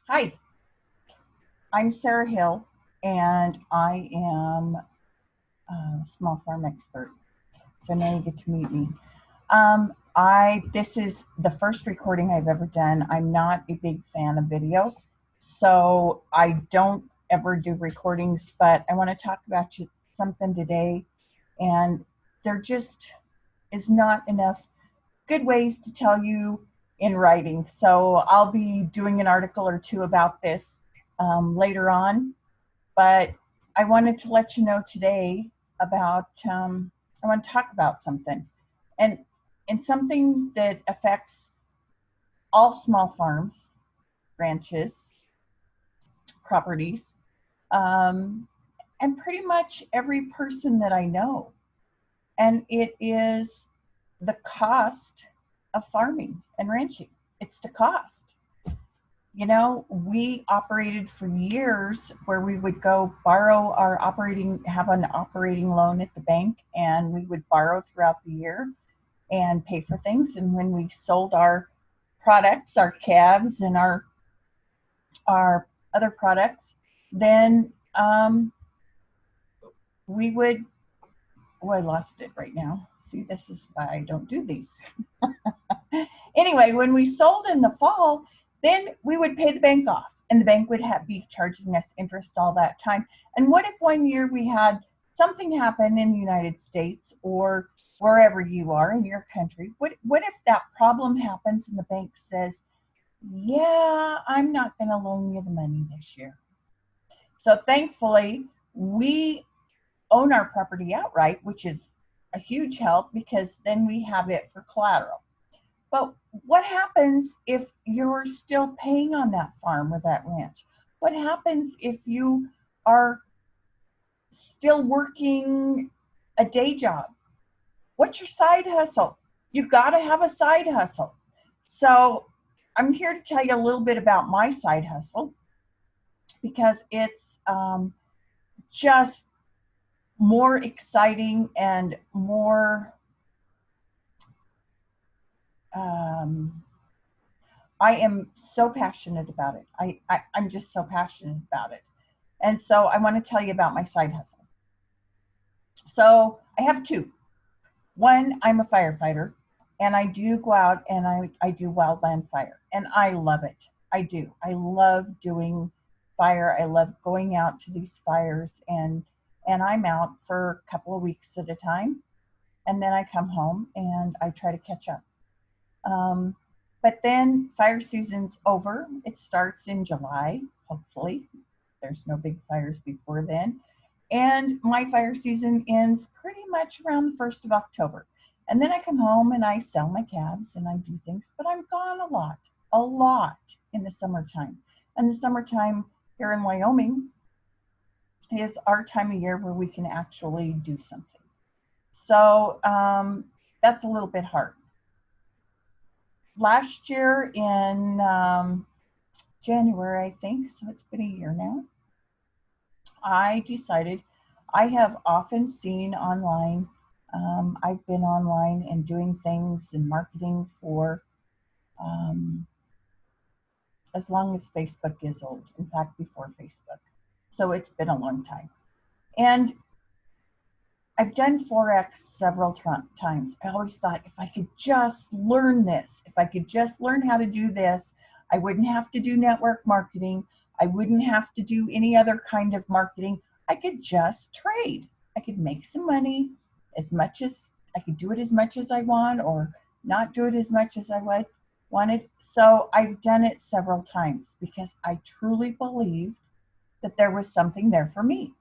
Hi, I'm Sarah Hill, and I am a small farm expert. So now you get to meet me. I This is the first recording I've ever done. I'm not a big fan of video, so I don't ever do recordings. But I want to talk about something today, and there just is not enough good ways to tell you in writing. So I'll be doing an article or two about this later on, but I wanted to let you know today about, I want to talk about something, and, and something that affects all small farms, ranches, properties, um, and pretty much every person that I know. And it is the cost of farming and ranching. It's the cost. We operated for years where we would go borrow have an operating loan at the bank, and we would borrow throughout the year and pay for things. And when we sold our products, our calves and our other products, then we would, oh, I lost it right now. See, this is why I don't do these. Anyway, when we sold in the fall, then we would pay the bank off, and the bank would be charging us interest all that time. And what if one year we had something happen in the United States or wherever you are in your country? What if that problem happens and the bank says, yeah, I'm not going to loan you the money this year? So thankfully, we own our property outright, which is a huge help because then we have it for collateral. But what happens if you're still paying on that farm or that ranch? What happens if you are still working a day job? What's your side hustle? You've got to have a side hustle. So I'm here to tell you a little bit about my side hustle because it's just more exciting and more I am so passionate about it. I'm just so passionate about it. And so I want to tell you about my side hustle. So I have two. One, I'm a firefighter, and I do go out and I do wildland fire, and I love it. I do. I love doing fire. I love going out to these fires, and I'm out for a couple of weeks at a time, and then I come home and I try to catch up. Um, but then fire season's over. It starts in July, hopefully. There's no big fires before then. And my fire season ends pretty much around the 1st of October. And then I come home and I sell my calves and I do things, but I'm gone a lot in the summertime. And the summertime here in Wyoming is our time of year where we can actually do something. So that's a little bit hard. Last year in January, I think, so it's been a year now, I decided I have often seen online, I've been online and doing things and marketing for as long as Facebook is old, in fact, before Facebook. So it's been a long time. And I've done Forex several times. I always thought if I could just learn this, if I could just learn how to do this, I wouldn't have to do network marketing. I wouldn't have to do any other kind of marketing. I could just trade. I could make some money as much as I could do it as much as I want or not do it as much as I wanted. So I've done it several times because I truly believe that there was something there for me.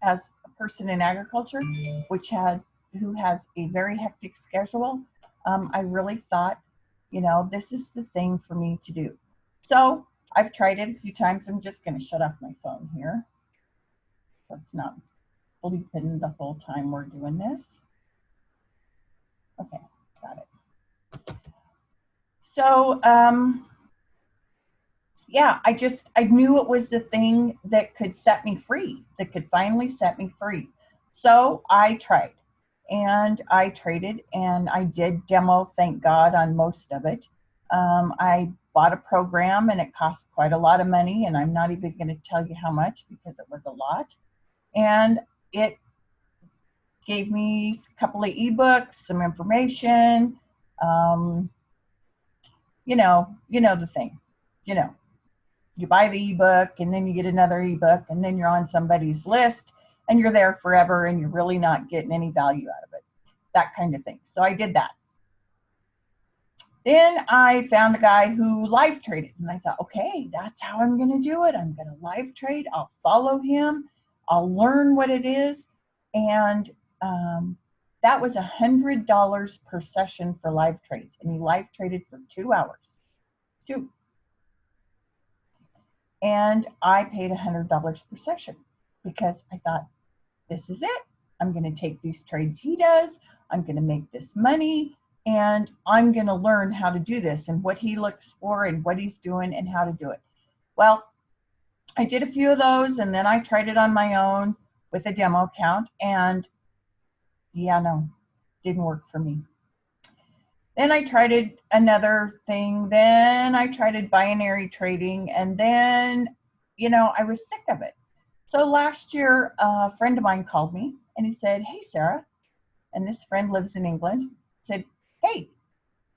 As a person in agriculture, who has a very hectic schedule, I really thought, this is the thing for me to do. So I've tried it a few times. I'm just going to shut off my phone here, so it's not bleeping the whole time we're doing this. Okay, got it. So yeah, I knew it was the thing that could set me free, that could finally set me free. So I tried and I traded and I did demo, thank God, on most of it. I bought a program, and it cost quite a lot of money, and I'm not even going to tell you how much because it was a lot. And it gave me a couple of ebooks, some information. Um, you know the thing. You know, you buy the ebook, and then you get another ebook, and then you're on somebody's list, and you're there forever, and you're really not getting any value out of it. That kind of thing. So I did that. Then I found a guy who live traded, and I thought, okay, that's how I'm going to do it. I'm going to live trade. I'll follow him. I'll learn what it is. And that was $100 per session for live trades. And he live traded for 2 hours. And I paid $100 per session because I thought, this is it. I'm going to take these trades he does. I'm going to make this money. And I'm going to learn how to do this and what he looks for and what he's doing and how to do it. Well, I did a few of those, and then I tried it on my own with a demo account, and yeah, no, didn't work for me. Then I tried another thing. Then I tried binary trading, and then, I was sick of it. So last year, a friend of mine called me, and he said, hey, Sarah, and this friend lives in England, said, hey,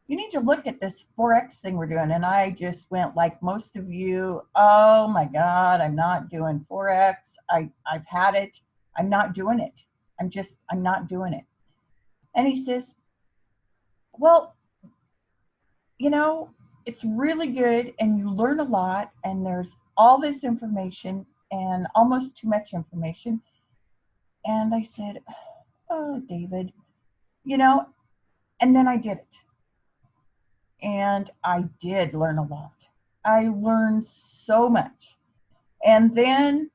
you need to look at this Forex thing we're doing. And I just went like most of you, oh my God, I'm not doing Forex. I've had it. I'm not doing it. I'm not doing it. And he says, well, it's really good and you learn a lot and there's all this information and almost too much information. And I said, oh, David, and then I did it. And I did learn a lot. I learned so much. And then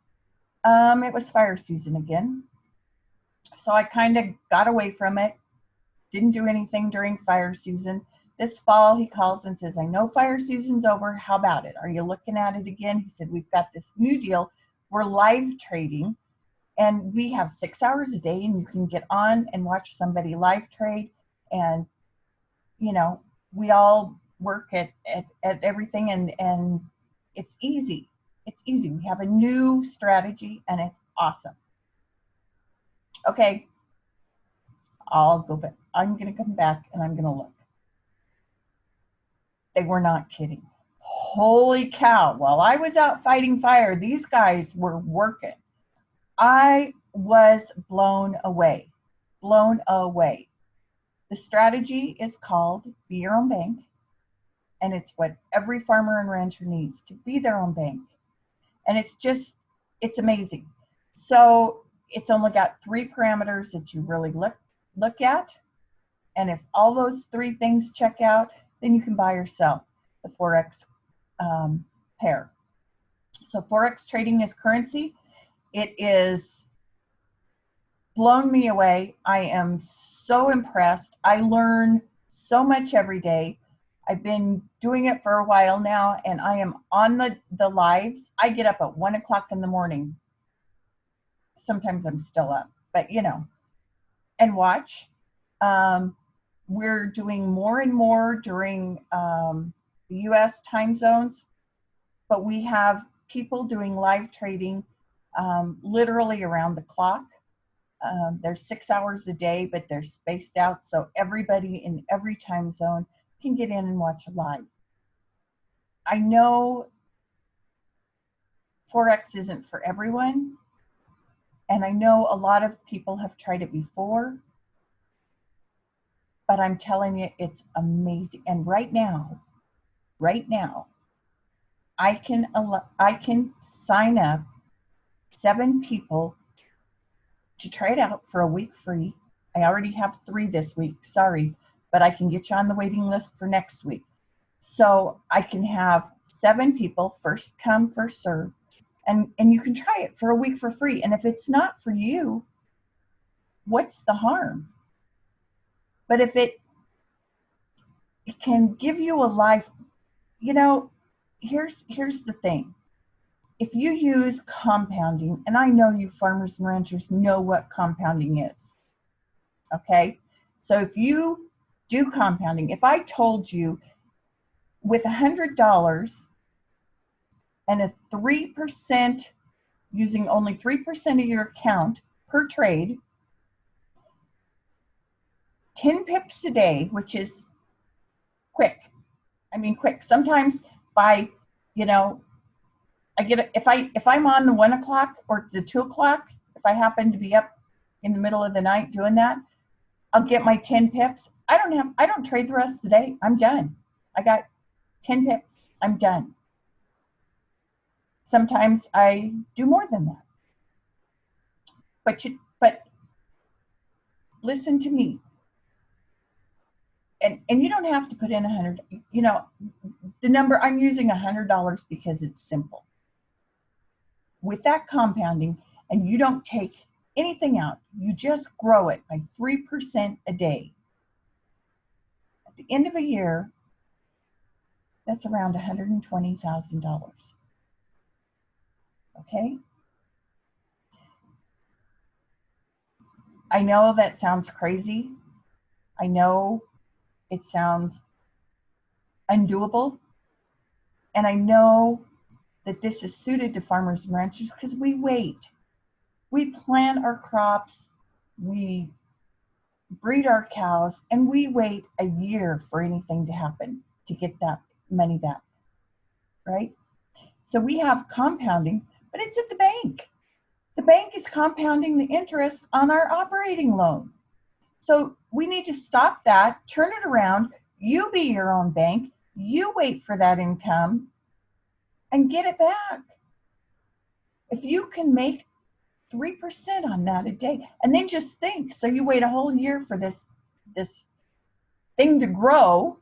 it was fire season again. So I kind of got away from it. Didn't do anything during fire season. This fall he calls and says, I know fire season's over. How about it? Are you looking at it again? He said, we've got this new deal. We're live trading. And we have 6 hours a day, and you can get on and watch somebody live trade. And, we all work at everything, and it's easy. It's easy. We have a new strategy, and it's awesome. Okay, I'll go back. I'm going to come back, and I'm going to look. They were not kidding. Holy cow. While I was out fighting fire, these guys were working. I was blown away. Blown away. The strategy is called Be Your Own Bank, and it's what every farmer and rancher needs, to be their own bank. And it's amazing. So it's only got 3 parameters that you really look at. And if all those 3 things check out, then you can buy or sell the Forex pair. So Forex trading is currency. It is blown me away. I am so impressed. I learn so much every day. I've been doing it for a while now, and I am on the lives. I get up at 1 o'clock in the morning. Sometimes I'm still up, but and watch. We're doing more and more during the US time zones, but we have people doing live trading literally around the clock. There's 6 hours a day, but they're spaced out, so everybody in every time zone can get in and watch live. I know Forex isn't for everyone, and I know a lot of people have tried it before, but I'm telling you, it's amazing. And right now, I can sign up 7 people to try it out for a week free. I already have 3 this week, sorry, but I can get you on the waiting list for next week. So I can have 7 people, first come, first serve, and you can try it for a week for free. And if it's not for you, what's the harm? But if it can give you a life, here's the thing. If you use compounding, and I know you farmers and ranchers know what compounding is, okay? So if you do compounding, if I told you with $100 and a 3%, using only 3% of your account per trade, 10 pips a day, which is quick. I mean, quick. Sometimes by, you know, I get, if I'm on the 1 o'clock or the 2 o'clock, if I happen to be up in the middle of the night doing that, I'll get my 10 pips. I don't trade the rest of the day. I'm done. I got 10 pips. I'm done. Sometimes I do more than that. But listen to me. And you don't have to put in 100, you know, the number, I'm using $100 because it's simple. With that compounding, and you don't take anything out, you just grow it by 3% a day. At the end of a year, that's around $120,000. Okay? I know that sounds crazy. I know it sounds undoable. And I know that this is suited to farmers and ranchers because we wait. We plant our crops, we breed our cows, and we wait a year for anything to happen to get that money back, right? So we have compounding, but it's at the bank. The bank is compounding the interest on our operating loan. So we need to stop that, turn it around. You be your own bank. You wait for that income and get it back. If you can make 3% on that a day, and then just think, so you wait a whole year for this thing to grow,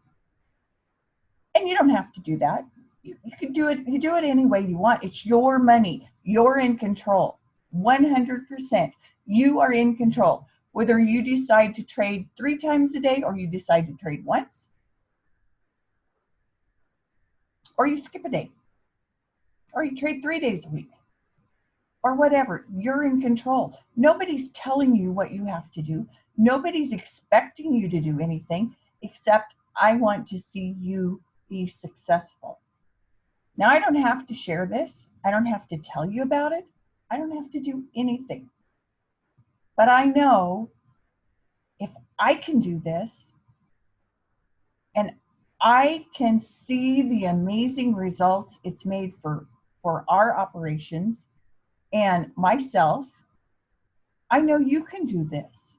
and you don't have to do that. You can do it, you do it any way you want. It's your money. You're in control. 100%. You are in control. Whether you decide to trade 3 times a day, or you decide to trade once, or you skip a day, or you trade 3 days a week, or whatever, you're in control. Nobody's telling you what you have to do. Nobody's expecting you to do anything, except I want to see you be successful. Now, I don't have to share this. I don't have to tell you about it. I don't have to do anything. But I know if I can do this, and I can see the amazing results it's made for our operations and myself, I know you can do this.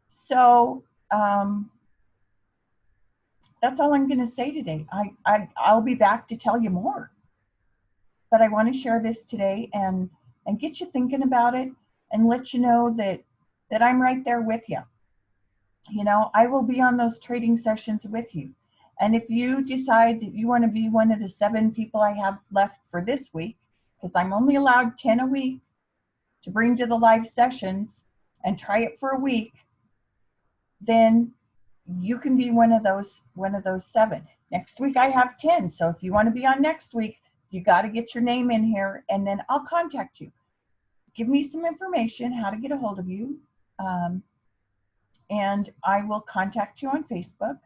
So that's all I'm going to say today. I'll be back to tell you more. But I want to share this today and get you thinking about it and let you know that I'm right there with you. You know, I will be on those trading sessions with you. And if you decide that you want to be one of the 7 people I have left for this week, because I'm only allowed 10 a week to bring to the live sessions and try it for a week, then you can be one of those 7. Next week I have 10. So if you want to be on next week, you got to get your name in here, and then I'll contact you. Give me some information, how to get a hold of you. And I will contact you on Facebook,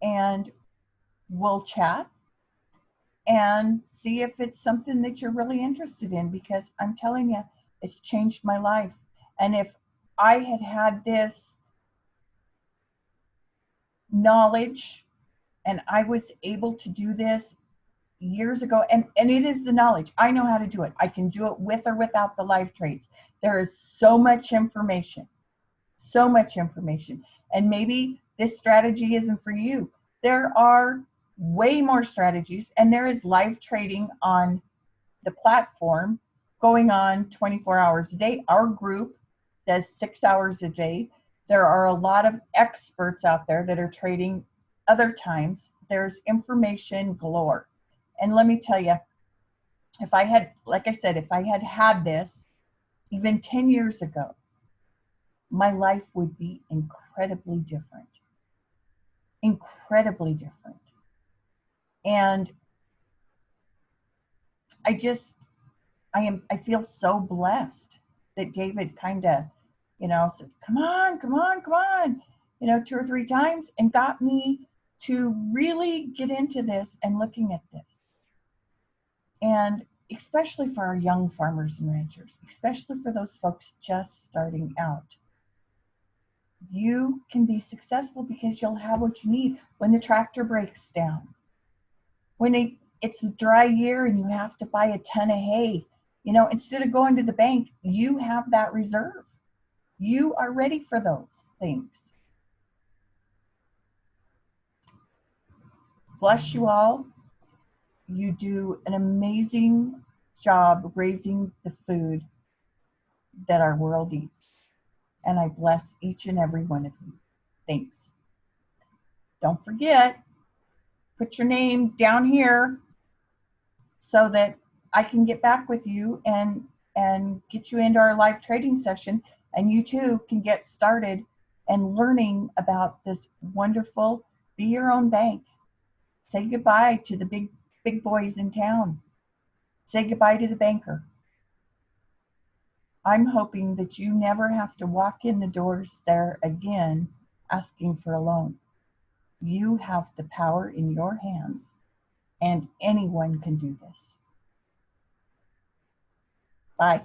and we'll chat and see if it's something that you're really interested in, because I'm telling you, it's changed my life. And if I had had this knowledge and I was able to do this years ago, and it is the knowledge, I know how to do it. I can do it with or without the live trades. There is so much information, and maybe this strategy isn't for you. There are way more strategies, and there is live trading on the platform going on 24 hours a day. Our group does 6 hours a day. There are a lot of experts out there that are trading other times. There's information galore. And let me tell you, if I had, like I said, if I had had this even 10 years ago, my life would be incredibly different. Incredibly different. And I feel so blessed that David kind of, you know, said, come on, 2 or 3 times, and got me to really get into this and looking at this. And especially for our young farmers and ranchers, especially for those folks just starting out. You can be successful because you'll have what you need when the tractor breaks down. When it's a dry year and you have to buy a ton of hay, instead of going to the bank, you have that reserve. You are ready for those things. Bless you all. You do an amazing job raising the food that our world eats. And I bless each and every one of you. Thanks. Don't forget, put your name down here so that I can get back with you and get you into our live trading session, and you too can get started and learning about this wonderful be your own bank. Say goodbye to the big boys in town. Say goodbye to the banker. I'm hoping that you never have to walk in the doors there again asking for a loan. You have the power in your hands, and anyone can do this. Bye.